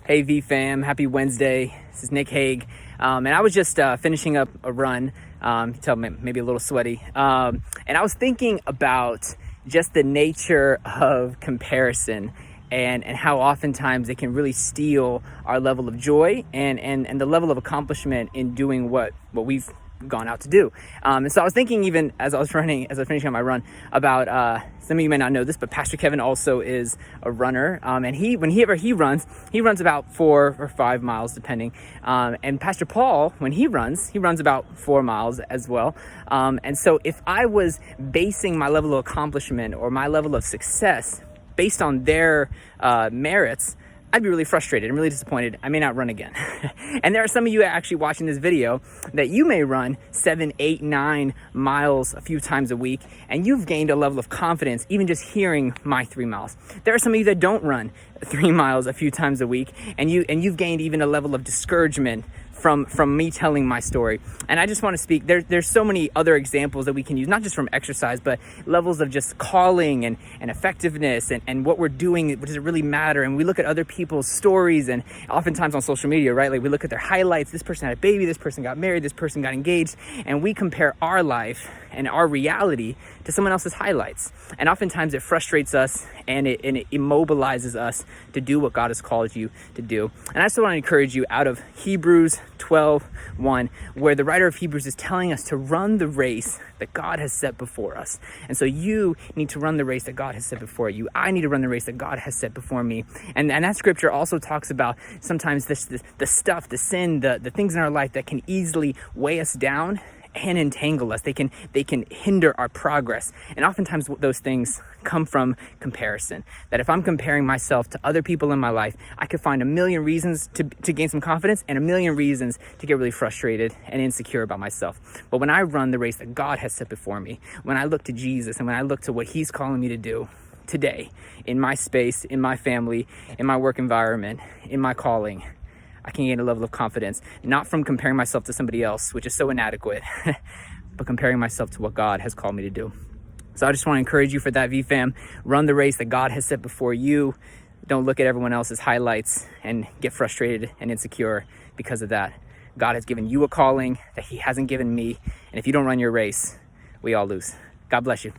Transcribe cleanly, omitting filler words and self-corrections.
Hey V fam, happy Wednesday. This is Nick Hage. And I was just finishing up a run. You tell me maybe a little sweaty. And I was thinking about just the nature of comparison and how oftentimes it can really steal our level of joy and the level of accomplishment in doing what we've gone out to do. And so I was thinking, even as I was finishing up my run, about some of you may not know this, but Pastor Kevin also is a runner. And whenever he runs about 4 or 5 miles depending. And Pastor Paul, when he runs about 4 miles as well. And so if I was basing my level of accomplishment or my level of success based on their merits, I'd be really frustrated and really disappointed. I may not run again. And there are some of you actually watching this video that you may run 7, 8, 9 miles a few times a week, and you've gained a level of confidence even just hearing my 3 miles. There are some of you that don't run 3 miles a few times a week, and you've gained even a level of discouragement from me telling my story. And I just want to speak, there's so many other examples that we can use, not just from exercise, but levels of just calling and effectiveness and what we're doing. Does it really matter? And we look at other people's stories, and oftentimes on social media, right? Like we look at their highlights. This person had a baby, this person got married, this person got engaged, and we compare our life and our reality to someone else's highlights. And oftentimes it frustrates us and it immobilizes us to do what God has called you to do. And I just want to encourage you out of Hebrews 12:1, where the writer of Hebrews is telling us to run the race that God has set before us. And so you need to run the race that God has set before you. I need to run the race that God has set before me. And that scripture also talks about sometimes the stuff, the sin, the things in our life that can easily weigh us down and entangle us. They can hinder our progress. And oftentimes those things come from comparison. That if I'm comparing myself to other people in my life, I could find a million reasons to gain some confidence and a million reasons to get really frustrated and insecure about myself. But when I run the race that God has set before me, when I look to Jesus and when I look to what He's calling me to do today, in my space, in my family, in my work environment, in my calling, I can gain a level of confidence, not from comparing myself to somebody else, which is so inadequate, but comparing myself to what God has called me to do. So I just want to encourage you for that, VFam. Run the race that God has set before you. Don't look at everyone else's highlights and get frustrated and insecure because of that. God has given you a calling that He hasn't given me. And if you don't run your race, we all lose. God bless you.